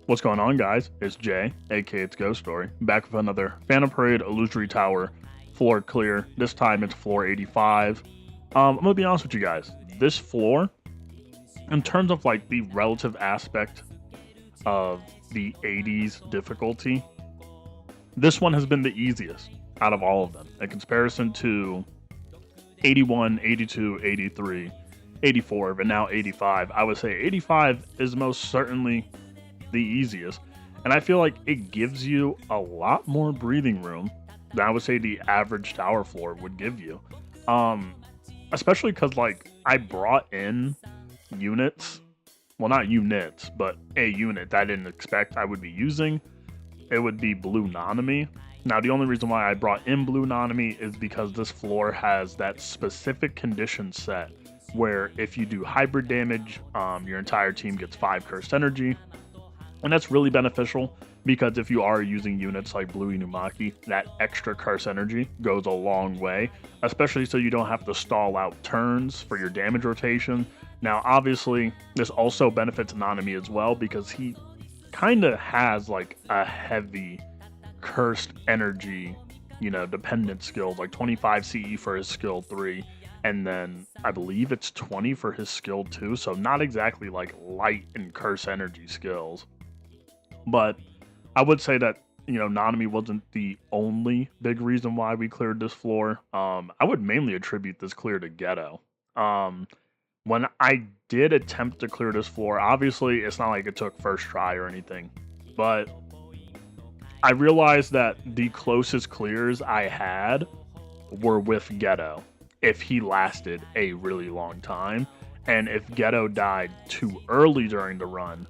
What's going on, guys? It's Jay, aka it's Ghost Story, back with another Phantom Parade Illusory Tower floor clear. This time it's floor 85. I'm gonna be honest with you guys. This floor, in terms of like the relative aspect of the 80s difficulty, this one has been the easiest out of all of them. In comparison to 81, 82, 83, 84, but now 85, I would say 85 is most certainly the easiest. And I feel like it gives you a lot more breathing room than I would say the average tower floor would give you. Um, Especially because like I brought in units, well not units, but a unit that I didn't expect I would be using. It would be Blue Nonomy. Now the only reason why I brought in Blue Nonomy is because this floor has that specific condition set where if you do hybrid damage, your entire team gets 5 cursed energy. And that's really beneficial because if you are using units like Blue Inumaki, that extra curse energy goes a long way, especially so you don't have to stall out turns for your damage rotation. Now, obviously, this also benefits Nanami as well because he kind of has like a heavy cursed energy, dependent skills, like 25 CE for his skill 3, and then I believe it's 20 for his skill 2, so not exactly like light and curse energy skills. But I would say that Nanami wasn't the only big reason why we cleared this floor. I would mainly attribute this clear to Ghetto. Um, when I did attempt to clear this floor, obviously it's not like it took first try or anything, but I realized that the closest clears I had were with Ghetto if he lasted a really long time. And if Ghetto died too early during the run,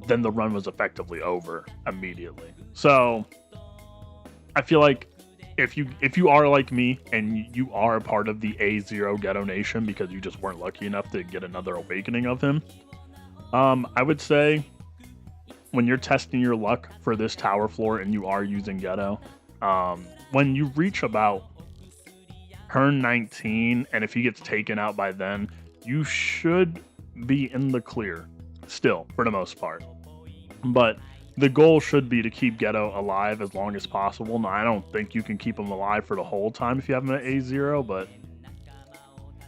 then the run was effectively over immediately. So I feel like if you are like me and you are a part of the A0 Ghetto Nation because you just weren't lucky enough to get another awakening of him, I would say when you're testing your luck for this tower floor and you are using Ghetto, when you reach about turn 19 and if he gets taken out by then, you should be in the clear still for the most part. But the goal should be to keep Ghetto alive as long as possible. Now, I don't think you can keep him alive for the whole time if you have him at A0, but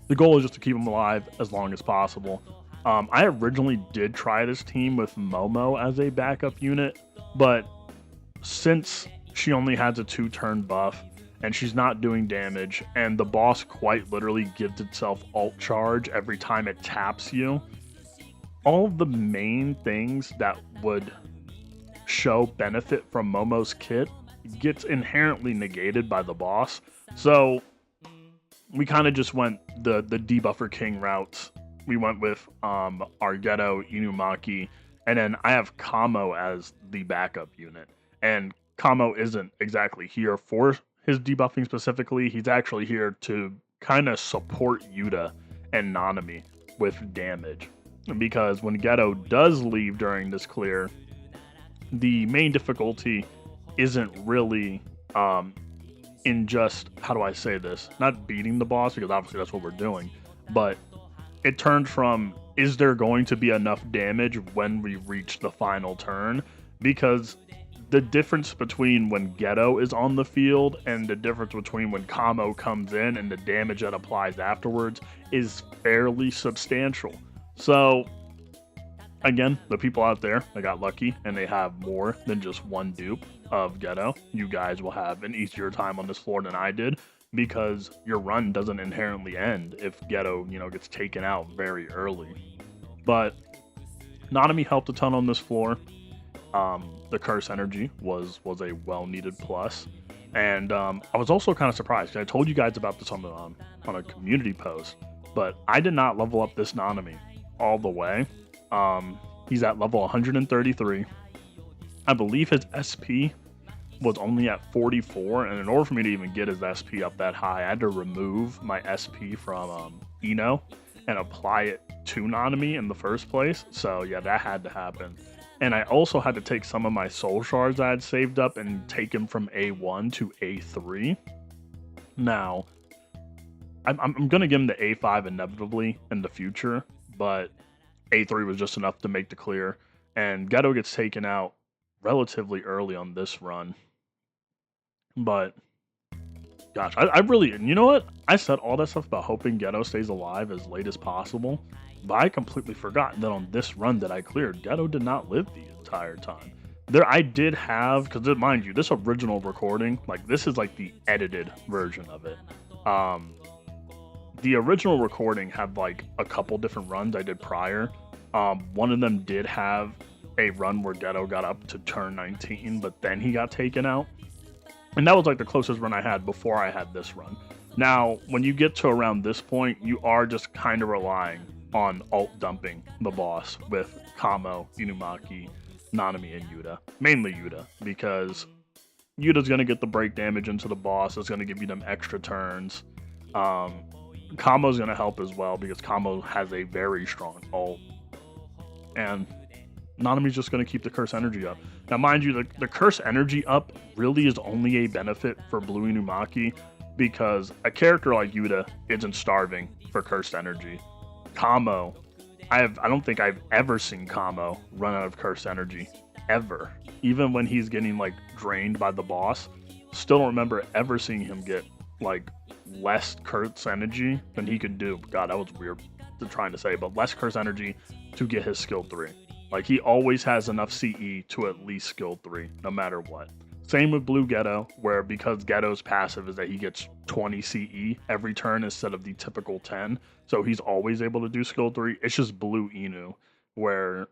the goal is just to keep him alive as long as possible. I originally did try this team with Momo as a backup unit, but since she only has a 2-turn buff and she's not doing damage, and the boss quite literally gives itself ult charge every time it taps you, all of the main things that would show benefit from Momo's kit gets inherently negated by the boss. So we kind of just went the debuffer king route. We went with our Ghetto Inumaki, and then I have Kamo as the backup unit. And Kamo isn't exactly here for his debuffing specifically. He's actually here to kind of support Yuta and Nanami with damage. Because when Ghetto does leave during this clear, the main difficulty isn't really in just, how do I say this, not beating the boss, because obviously that's what we're doing, but it turned from, is there going to be enough damage when we reach the final turn? Because the difference between when Ghetto is on the field and the difference between when Kamo comes in and the damage that applies afterwards is fairly substantial. So, again, the people out there that got lucky and they have more than just one dupe of Ghetto, you guys will have an easier time on this floor than I did because your run doesn't inherently end if Ghetto, gets taken out very early. But Nanami helped a ton on this floor. The curse energy was a well-needed plus. And I was also kind of surprised. I told you guys about this on a community post, but I did not level up this Nanami all the way. He's at level 133. I believe his SP was only at 44, and in order for me to even get his SP up that high, I had to remove my SP from Ino and apply it to Nanami in the first place. So yeah, that had to happen. And I also had to take some of my soul shards I had saved up and take him from A1 to A3. Now, I'm gonna give him the A5 inevitably in the future, but A3 was just enough to make the clear. And Ghetto gets taken out relatively early on this run. But gosh, I really, and you know what? I said all that stuff about hoping Ghetto stays alive as late as possible, but I completely forgot that on this run that I cleared, Ghetto did not live the entire time. There, I did have, because mind you, this original recording, like this is like the edited version of it. The original recording had like a couple different runs I did prior. One of them did have a run where Ghetto got up to turn 19, but then he got taken out. And that was like the closest run I had before I had this run. Now, when you get to around this point, you are just kind of relying on alt dumping the boss with Kamo, Inumaki, Nanami, and Yuta. Mainly Yuta, because Yuta's going to get the break damage into the boss. It's going to give you them extra turns. Kamo's going to help as well, because Kamo has a very strong ult. And Nanami's just going to keep the curse energy up. Now, mind you, the curse energy up really is only a benefit for Blue Inumaki, because a character like Yuta isn't starving for cursed energy. Kamo, I don't think I've ever seen Kamo run out of cursed energy, ever. Even when he's getting like drained by the boss, still don't remember ever seeing him get like less curse energy than he could do. God, that was weird to trying to say, but less curse energy to get his skill 3. Like, he always has enough CE to at least skill 3, no matter what. Same with Blue Ghetto, where because Ghetto's passive is that he gets 20 CE every turn instead of the typical 10, so he's always able to do skill 3. It's just Blue Inu, where,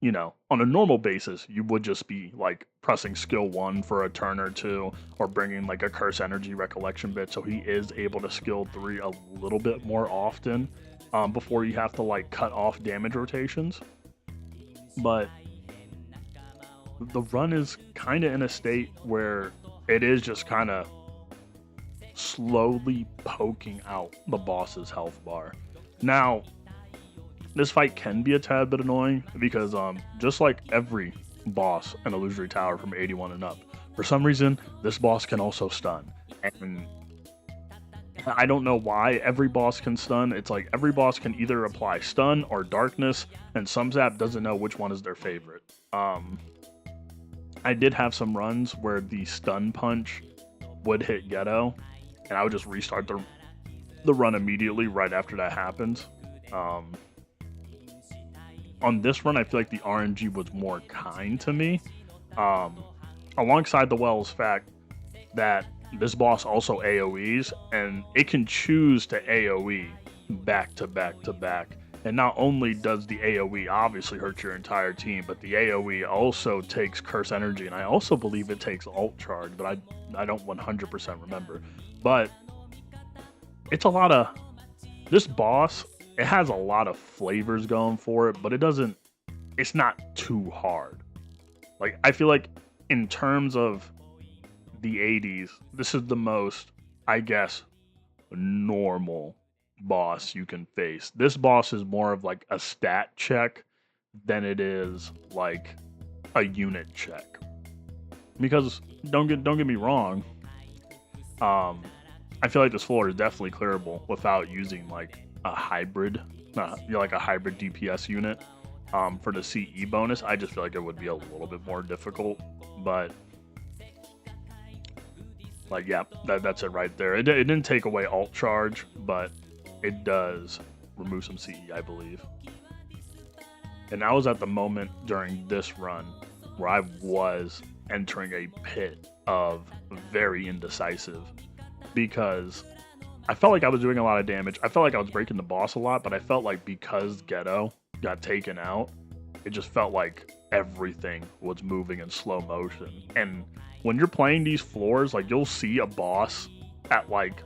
you know, on a normal basis, you would just be, like, pressing skill 1 for a turn or 2, or bringing, like, a curse energy recollection bit, so he is able to skill 3 a little bit more often before you have to, like, cut off damage rotations. But the run is kind of in a state where it is just kind of slowly poking out the boss's health bar. Now, this fight can be a tad bit annoying because just like every boss in Illusory Tower from 81 and up, for some reason, this boss can also stun. And I don't know why every boss can stun. It's like every boss can either apply stun or darkness, and some zap doesn't know which one is their favorite. I did have some runs where the stun punch would hit Ghetto, and I would just restart the run immediately right after that happens. On this run, I feel like the RNG was more kind to me, alongside the Wells fact that this boss also AoEs, and it can choose to AoE back to back to back. And not only does the AoE obviously hurt your entire team, but the AoE also takes curse energy, and I also believe it takes alt charge, but I don't 100% remember. But it's a lot of, this boss, it has a lot of flavors going for it, but it's not too hard. Like, I feel like in terms of the 80s, this is the most, I guess, normal boss you can face. This boss is more of like a stat check than it is like a unit check. Because don't get me wrong, I feel like this floor is definitely clearable without using like a hybrid, like a hybrid DPS unit for the CE bonus. I just feel like it would be a little bit more difficult, but like, yeah, that's it right there. It didn't take away alt charge, but it does remove some CE, I believe. And I was at the moment during this run where I was entering a pit of very indecisive, because I felt like I was doing a lot of damage. I felt like I was breaking the boss a lot, but I felt like because Ghetto got taken out, it just felt like everything was moving in slow motion. And when you're playing these floors, like, you'll see a boss at like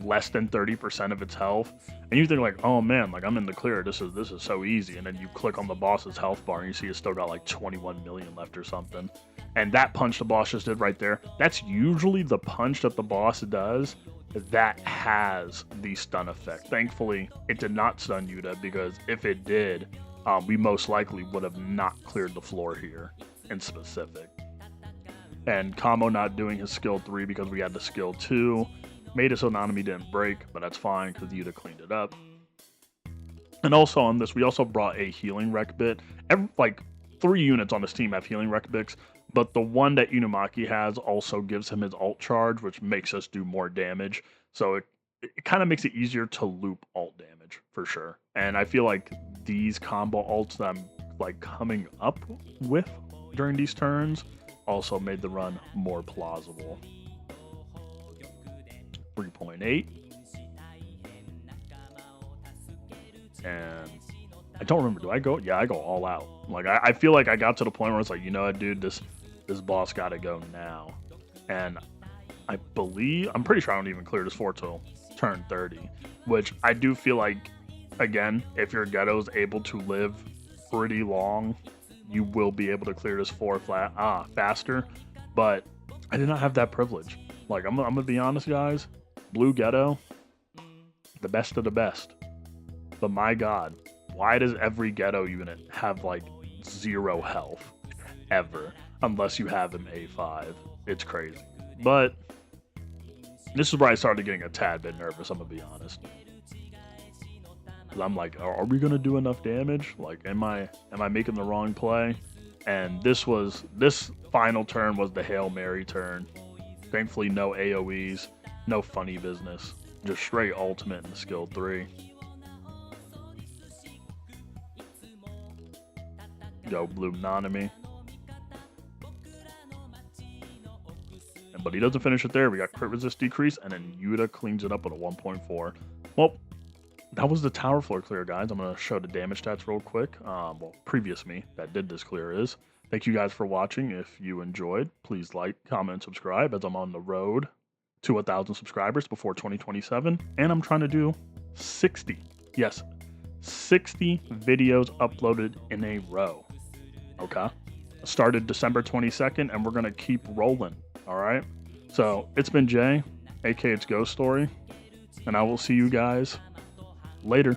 less than 30% of its health, and you think like, oh man, like, I'm in the clear, this is so easy, and then you click on the boss's health bar and you see it's still got like 21 million left or something. And that punch the boss just did right there, that's usually the punch that the boss does that has the stun effect. Thankfully, it did not stun Yuta, because if it did, we most likely would have not cleared the floor here in specific. And Kamo not doing his skill 3 because we had the skill 2 made it so Nanami didn't break, but that's fine because Yuta cleaned it up. And also on this, we also brought a healing rec bit. 3 units on his team have healing Rekibics, but the one that Inumaki has also gives him his alt charge, which makes us do more damage. So it kind of makes it easier to loop alt damage for sure. And I feel like these combo alts that I'm like coming up with during these turns also made the run more plausible. 3.8. And I don't remember. Do I go? Yeah, I go all out. Like I feel like I got to the point where it's like, you know what, dude, this boss got to go now. And I'm pretty sure I don't even clear this 4 till turn 30, which I do feel like, again, if your Ghetto is able to live pretty long, you will be able to clear this 4 faster. But I did not have that privilege. Like I'm gonna be honest, guys. Blue Ghetto, the best of the best. But my God, why does every Ghetto unit have like 0 health ever? Unless you have him A5. It's crazy. But this is where I started getting a tad bit nervous, I'm gonna be honest. Cause I'm like, are we gonna do enough damage? Like, am I making the wrong play? And this final turn was the Hail Mary turn. Thankfully, no AoEs, no funny business. Just straight ultimate and skill 3. Go Blue Nanami. But he doesn't finish it there. We got crit resist decrease, and then Yuta cleans it up with a 1.4. Well, that was the tower floor clear, guys. I'm going to show the damage stats real quick. Well, previous me that did this clear is. Thank you guys for watching. If you enjoyed, please like, comment, and subscribe, as I'm on the road to 1,000 subscribers before 2027. And I'm trying to do 60. Yes, 60 videos uploaded in a row. Okay? Started December 22nd, and we're going to keep rolling. All right? So, it's been Jay, aka It's Ghost Story, and I will see you guys later.